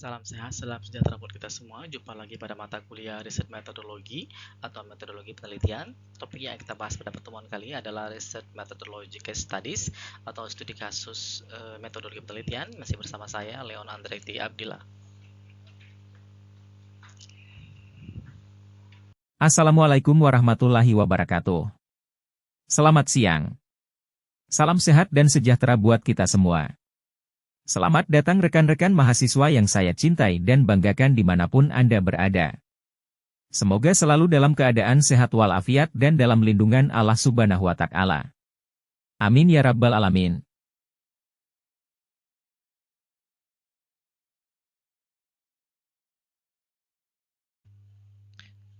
Salam sehat, salam sejahtera buat kita semua. Jumpa lagi pada mata kuliah riset metodologi atau metodologi penelitian. Topik yang kita bahas pada pertemuan kali ini adalah riset methodology case studies atau studi kasus metodologi penelitian. Masih bersama saya, Leon Andretti Abdillah. Assalamualaikum warahmatullahi wabarakatuh. Selamat siang. Salam sehat dan sejahtera buat kita semua. Selamat datang rekan-rekan mahasiswa yang saya cintai dan banggakan dimanapun Anda berada. Semoga selalu dalam keadaan sehat walafiat dan dalam lindungan Allah Subhanahu wa Ta'ala. Amin ya Rabbal 'Alamin.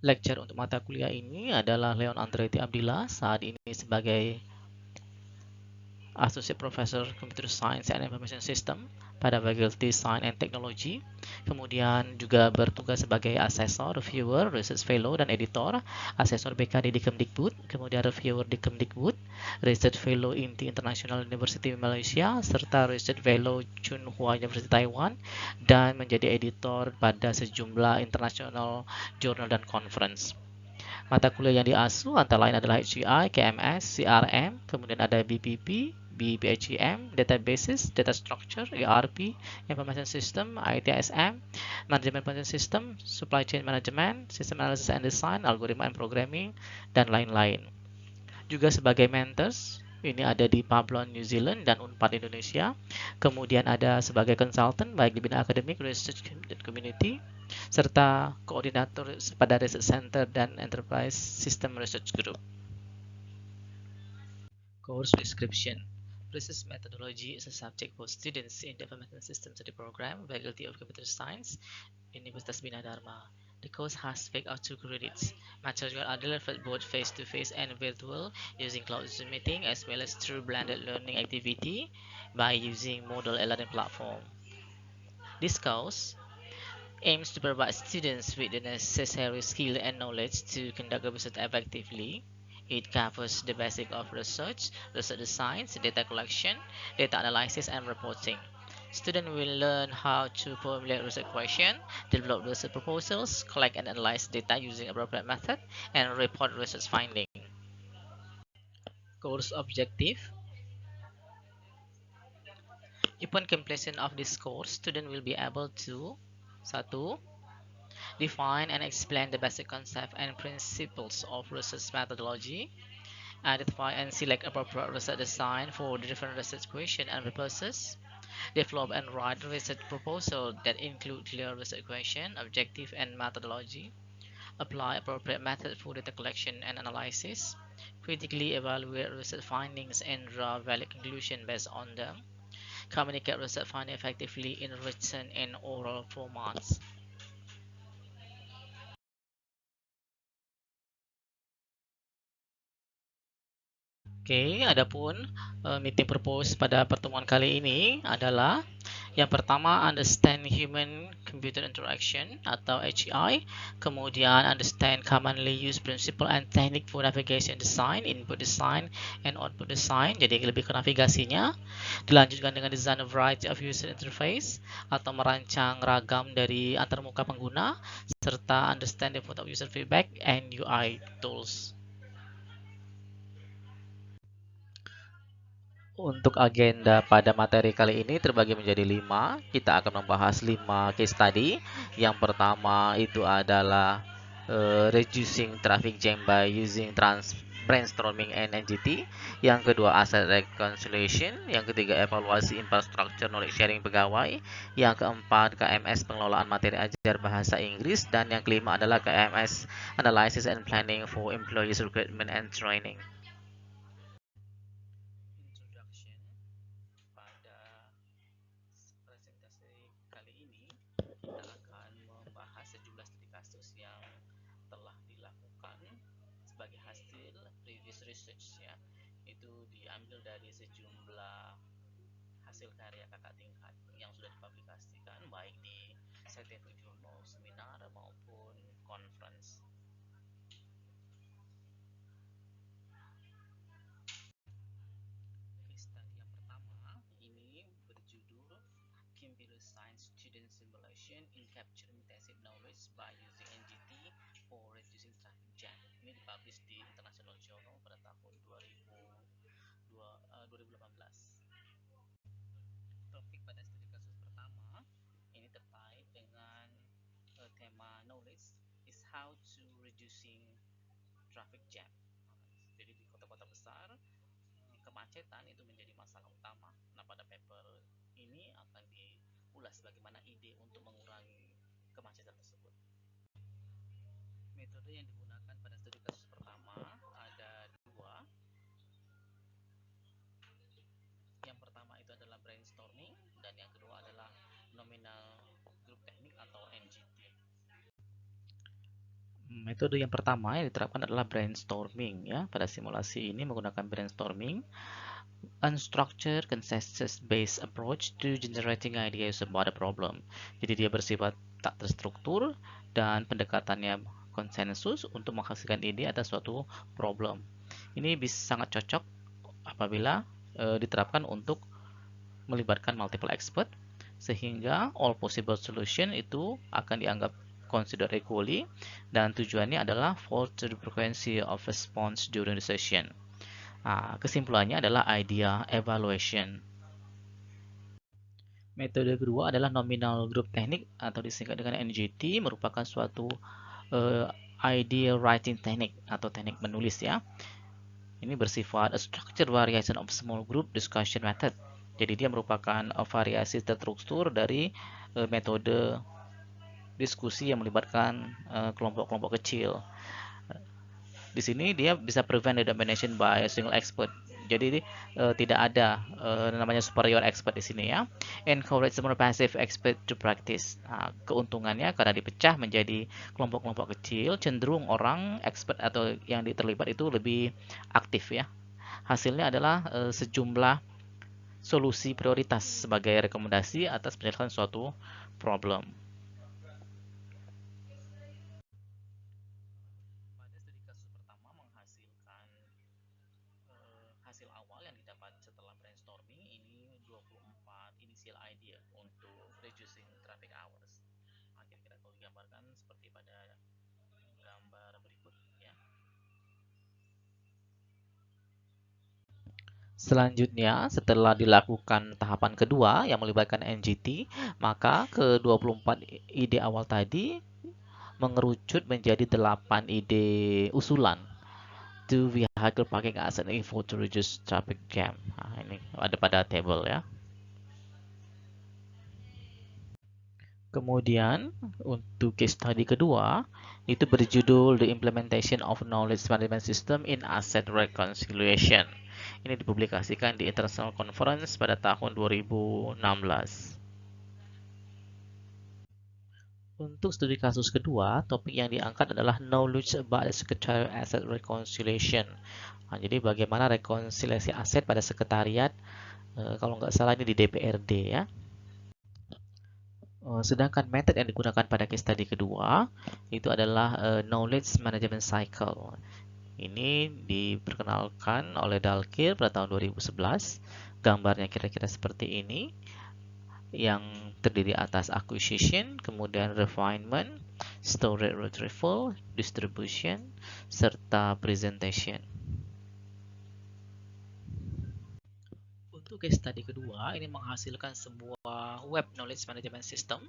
Lecture untuk mata kuliah ini adalah Leon Andretti Abdillah, saat ini sebagai Associate Professor Computer Science and Information System pada Faculty Science and Technology. Kemudian juga bertugas sebagai asesor, reviewer, research fellow, dan editor. Asesor BKD di Kemdikbud, kemudian reviewer di Kemdikbud, research fellow INTI International University Malaysia, serta research fellow Tsinghua University Taiwan, dan menjadi editor pada sejumlah international journal dan conference. Mata kuliah yang diasuh antara lain adalah HCI, KMS, CRM, kemudian ada BPP, BPHEM, Databases, Data Structure, ERP, Information System, ITSM, Management Information System, Supply Chain Management, System Analysis and Design, Algorithm and Programming, dan lain-lain. Juga sebagai mentors, ini ada di Pablon New Zealand dan Unpad Indonesia. Kemudian ada sebagai consultant baik di bidang akademik, research, dan community, serta koordinator pada Research Center dan Enterprise System Research Group. Course description. Research methodology is a subject for students in the Information System Study Program, Faculty of Computer Science, Universitas Bina Dharma. The course has 5 or 2 credits. Material are delivered both face-to-face and virtual using cloud Zoom meeting as well as through blended learning activity by using Moodle learning platform. This course aims to provide students with the necessary skill and knowledge to conduct research effectively. It covers the basics of research design, data collection, data analysis, and reporting. Students will learn how to formulate research questions, develop research proposals, collect and analyze data using appropriate method, and report research findings. Course objective. Upon completion of this course, students will be able to 1. Define and explain the basic concepts and principles of research methodology. Identify and select appropriate research design for the different research questions and purposes. Develop and write research proposals that include clear research question, objective, and methodology. Apply appropriate methods for data collection and analysis. Critically evaluate research findings and draw valid conclusions based on them. Communicate research findings effectively in written and oral formats. Oke, adapun meeting purpose pada pertemuan kali ini adalah yang pertama understand human computer interaction atau HCI, kemudian understand commonly used principle and technique for navigation design, input design and output design. Jadi lebih ke navigasinya. Dilanjutkan dengan design a variety of user interface atau merancang ragam dari antarmuka pengguna, serta understand the input of user feedback and UI tools. Untuk agenda pada materi kali ini terbagi menjadi 5. Kita akan membahas 5 case study. Yang pertama itu adalah reducing traffic jam by using brainstorming and NGT. Yang kedua asset reconciliation. Yang ketiga evaluasi infrastructure knowledge sharing pegawai. Yang keempat KMS pengelolaan materi ajar bahasa Inggris. Dan yang kelima adalah KMS analysis and planning for employees recruitment and training. Pada presentasi kali ini kita akan membahas sejumlah studi kasus yang telah dilakukan sebagai hasil previous research ya. Itu diambil dari sejumlah hasil karya kakak tingkat yang sudah dipublikasikan baik di scientific journal, seminar maupun conference. combines student simulation in capturing tacit knowledge by using NGT for reducing traffic jam. Ini dipublish di International Journal pada tahun 2018. Topik pada studi kasus pertama ini terkait dengan tema knowledge is how to reducing traffic jam. Jadi di kota-kota besar kemacetan itu menjadi masalah utama. Nah, pada paper ini akan diulas bagaimana ide untuk mengurangi kemacetan tersebut. Metode yang digunakan pada studi kasus pertama ada dua. Yang pertama itu adalah brainstorming dan yang kedua adalah nominal group technique atau NGT. Metode yang pertama yang diterapkan adalah brainstorming ya. Pada simulasi ini menggunakan brainstorming, unstructured consensus-based approach to generating ideas about a problem. Jadi dia bersifat tak terstruktur dan pendekatannya konsensus untuk menghasilkan ide atas suatu problem. Ini bisa sangat cocok apabila diterapkan untuk melibatkan multiple expert, sehingga all possible solution itu akan dianggap consider equally, dan tujuannya adalah fall to the frequency of response during the session. Kesimpulannya adalah idea evaluation. Metode kedua adalah nominal group technique atau disingkat dengan NGT, merupakan suatu idea writing technique atau teknik menulis ya. Ini bersifat a structured variation of small group discussion method. Jadi dia merupakan variasi terstruktur dari metode diskusi yang melibatkan kelompok-kelompok kecil. Di sini dia bisa prevent the domination by a single expert. Jadi tidak ada namanya superior expert di sini ya. Encourage more passive expert to practice. Keuntungannya karena dipecah menjadi kelompok-kelompok kecil, cenderung orang expert atau yang terlibat itu lebih aktif ya. Hasilnya adalah sejumlah solusi prioritas sebagai rekomendasi atas penyelesaian suatu problem. Pada studi kasus pertama menghasilkan hasil awal yang didapat setelah brainstorming ini 24 initial idea untuk reducing traffic hours. Kira-kira kalau digambarkan seperti pada gambar berikut ya. Selanjutnya, setelah dilakukan tahapan kedua yang melibatkan NGT, maka ke-24 ide awal tadi mengerucut menjadi 8 ide usulan to vehicle parking as an info to reduce traffic jam. Ini ada pada table ya. Kemudian untuk case study kedua itu berjudul The Implementation of Knowledge Management System in Asset Reconciliation. Ini dipublikasikan di International Conference pada tahun 2016. Untuk studi kasus kedua, topik yang diangkat adalah knowledge about the secretarial asset reconciliation. Jadi bagaimana rekonsiliasi aset pada sekretariat, kalau nggak salah ini di DPRD ya. Sedangkan metode yang digunakan pada case study kedua itu adalah knowledge management cycle. Ini diperkenalkan oleh Dalkir pada tahun 2011. Gambarnya kira-kira seperti ini, yang terdiri atas acquisition, kemudian refinement, storage retrieval, distribution, serta presentation. Untuk case study kedua, ini menghasilkan sebuah web knowledge management system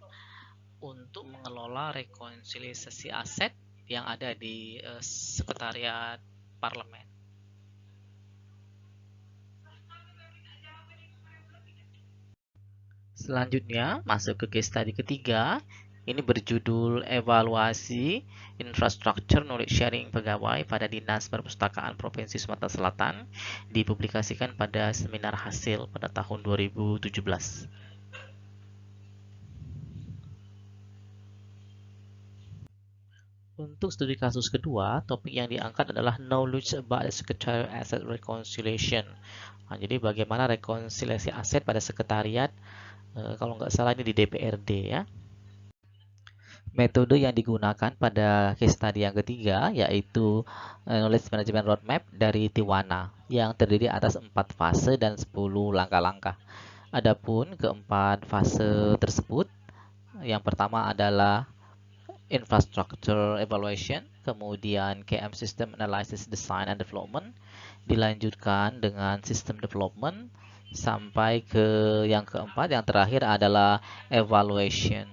untuk mengelola rekonsiliasi aset yang ada di sekretariat parlemen. Selanjutnya, masuk ke case study ketiga. Ini berjudul Evaluasi Infrastructure Knowledge Sharing Pegawai pada Dinas Perpustakaan Provinsi Sumatera Selatan, dipublikasikan pada seminar hasil pada tahun 2017. Untuk studi kasus kedua, topik yang diangkat adalah knowledge about the secretarial asset reconciliation. Jadi bagaimana rekonsiliasi aset pada sekretariat, kalau nggak salah ini di DPRD ya. Metode yang digunakan pada case study yang ketiga yaitu Knowledge Management Roadmap dari Tiwana yang terdiri atas 4 fase dan 10 langkah-langkah. Adapun keempat fase tersebut Yang pertama adalah infrastructure evaluation, kemudian KM system analysis design and development, dilanjutkan dengan system development, sampai ke yang keempat, yang terakhir adalah evaluation.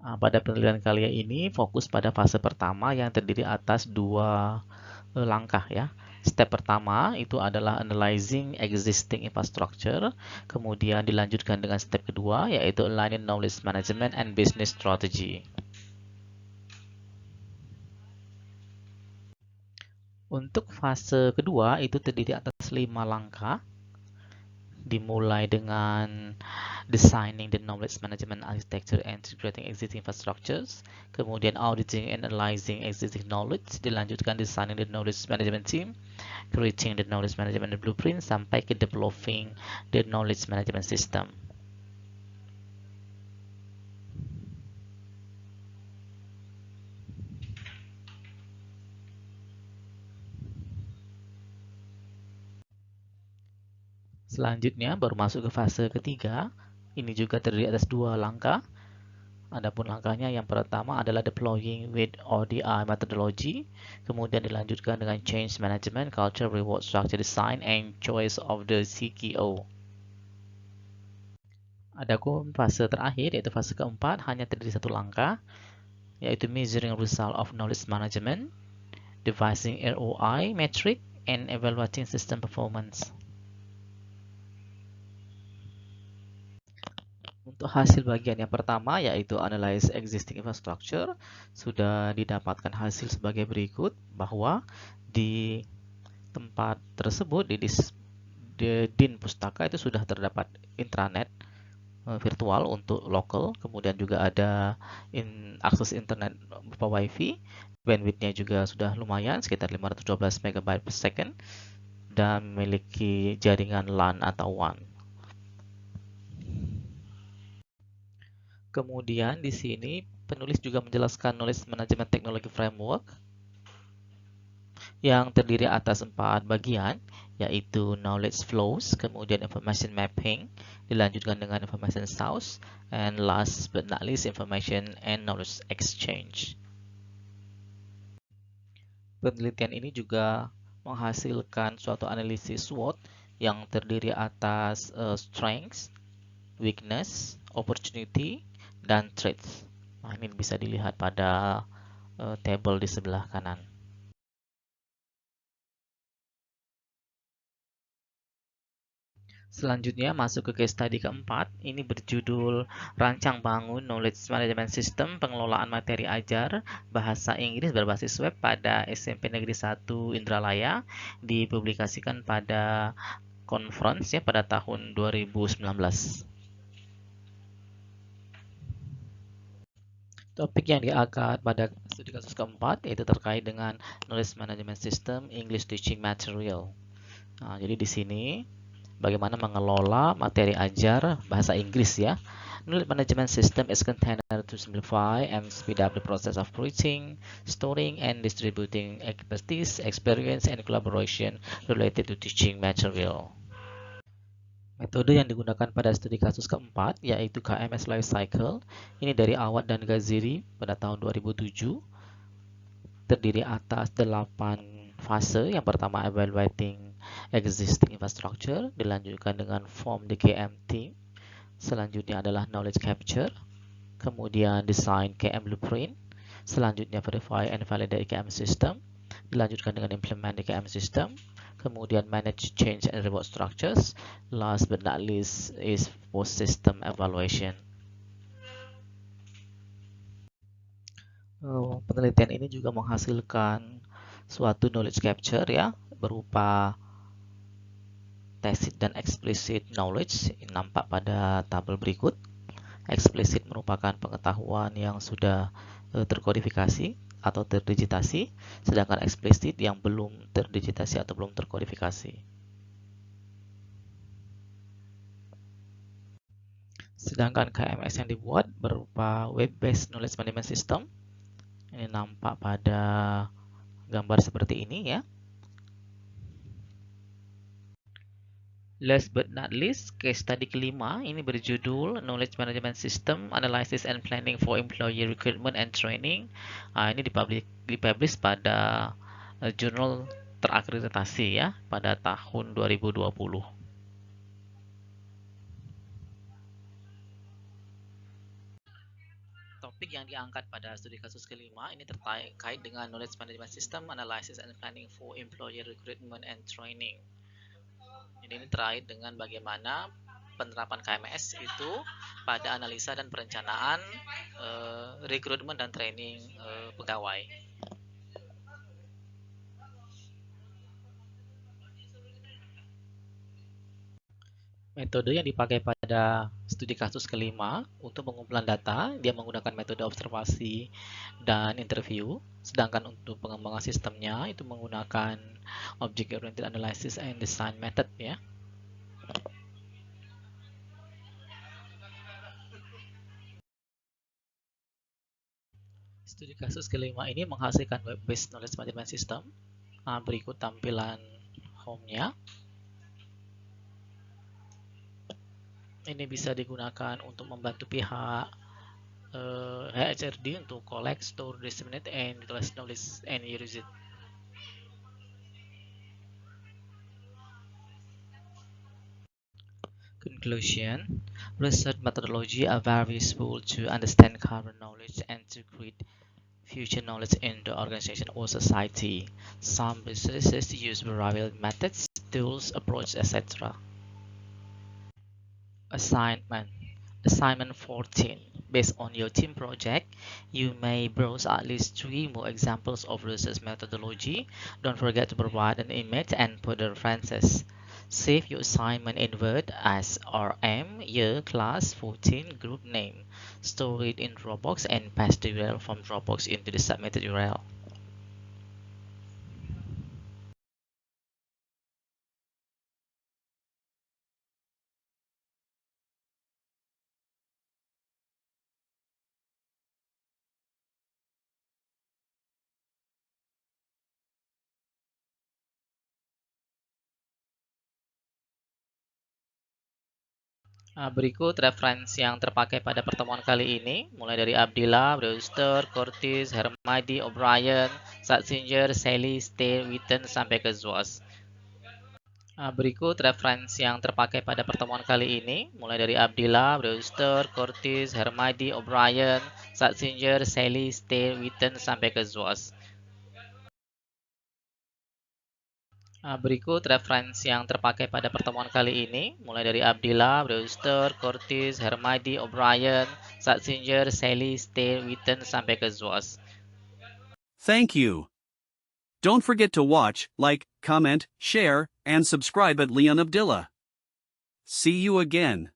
Pada penelitian kali ini fokus pada fase pertama yang terdiri atas dua langkah ya. Step pertama itu adalah analyzing existing infrastructure, kemudian dilanjutkan dengan step kedua yaitu aligning knowledge management and business strategy. Untuk fase kedua itu terdiri atas 5 langkah, dimulai dengan designing the knowledge management architecture and integrating existing infrastructures, kemudian auditing and analyzing existing knowledge, dilanjutkan designing the knowledge management team, creating the knowledge management blueprint, sampai ke developing the knowledge management system. Selanjutnya baru masuk ke fase ketiga. Ini juga terdiri atas dua langkah. Adapun langkahnya yang pertama adalah deploying with ODI methodology, kemudian dilanjutkan dengan change management, culture, reward structure design, and choice of the CKO. Adapun fase terakhir yaitu fase keempat hanya terdiri satu langkah, yaitu measuring result of knowledge management, devising ROI metric, and evaluating system performance. Untuk hasil bagian yang pertama yaitu analyze existing infrastructure, sudah didapatkan hasil sebagai berikut, bahwa di tempat tersebut di DIN Pustaka itu sudah terdapat intranet virtual untuk lokal, kemudian juga ada akses internet berupa wifi, bandwidthnya juga sudah lumayan sekitar 512 MB per second, dan memiliki jaringan LAN atau WAN. Kemudian di sini penulis juga menjelaskan Knowledge Management Technology Framework yang terdiri atas 4 bagian, yaitu Knowledge Flows, kemudian Information Mapping, dilanjutkan dengan Information Source, and last but not least Information and Knowledge Exchange. Penelitian ini juga menghasilkan suatu analisis SWOT yang terdiri atas strengths, weakness, opportunity, dan threats. Nah, ini bisa dilihat pada tabel di sebelah kanan. Selanjutnya masuk ke case study keempat. Ini berjudul Rancang Bangun Knowledge Management System Pengelolaan Materi Ajar Bahasa Inggris Berbasis Web pada SMP Negeri 1 Indralaya, dipublikasikan pada conference ya pada tahun 2019. Topik yang diangkat pada studi kasus keempat yaitu terkait dengan Knowledge Management System English Teaching Material. Nah, jadi di sini bagaimana mengelola materi ajar bahasa Inggris ya. Knowledge Management System is container to simplify and speed up the process of creating, storing, and distributing expertise, experience, and collaboration related to teaching material. Metode yang digunakan pada studi kasus keempat yaitu KMS Life Cycle. Ini dari Awad dan Gaziri pada tahun 2007. Terdiri atas 8 fase. Yang pertama evaluating existing infrastructure, dilanjutkan dengan form the KM team. Selanjutnya adalah knowledge capture, kemudian design KM blueprint, selanjutnya verify and validate KM system, dilanjutkan dengan implement the KM system, kemudian manage change and reward structures, last but not least is post system evaluation. Penelitian ini juga menghasilkan suatu knowledge capture ya, berupa tacit dan explicit knowledge, nampak pada tabel berikut. Explicit merupakan pengetahuan yang sudah terkodifikasi atau terdigitasi, sedangkan eksplisit yang belum terdigitasi atau belum terkodifikasi. Sedangkan KMS yang dibuat berupa web-based knowledge management system. Ini nampak pada gambar seperti ini ya. Last but not least, case study kelima ini berjudul Knowledge Management System Analysis and Planning for Employee Recruitment and Training. Ini dipublish pada jurnal terakreditasi ya pada tahun 2020. Topik yang diangkat pada studi kasus kelima ini terkait dengan Knowledge Management System Analysis and Planning for Employee Recruitment and Training. Ini terkait dengan bagaimana penerapan KMS itu pada analisa dan perencanaan rekrutmen dan training pegawai. Metode yang dipakai pada studi kasus kelima untuk pengumpulan data, dia menggunakan metode observasi dan interview, sedangkan untuk pengembangan sistemnya itu menggunakan Object Oriented Analysis and Design Method ya. Studi kasus kelima ini menghasilkan web-based knowledge management system. Berikut tampilan home-nya. Ini bisa digunakan untuk membantu pihak HRD untuk collect, store, disseminate, and utilize knowledge and use it. Conclusion: research methodology are very useful to understand current knowledge and to create future knowledge in the organization or society. Some researchers use various methods, tools, approaches, etc. Assignment. Assignment 14. Based on your team project, you may browse at least 3 more examples of research methodology. Don't forget to provide an image and put the references. Save your assignment in Word as RM, year, class, 14, group name. Store it in Dropbox and paste the URL from Dropbox into the submitted URL. Berikut referensi yang terpakai pada pertemuan kali ini, mulai dari Abdillah, Brewster, Curtis, Hermadi, O'Brien, Satsinger, Sally, Steele, Witten, sampai ke Zwas. Berikut referensi yang terpakai pada pertemuan kali ini, mulai dari Abdillah, Brewster, Curtis, Hermadi, O'Brien, Satsinger, Sally, Steele, Witten, sampai ke Zwas. Berikut referensi yang terpakai pada pertemuan kali ini, mulai dari Abdillah, Brewster, Curtis, Hermadi, O'Brien, Satsinger, Sally, Steele, Witten, sampai ke Zwas. Thank you. Don't forget to watch, like, comment, share, and subscribe at Leon Abdillah. See you again.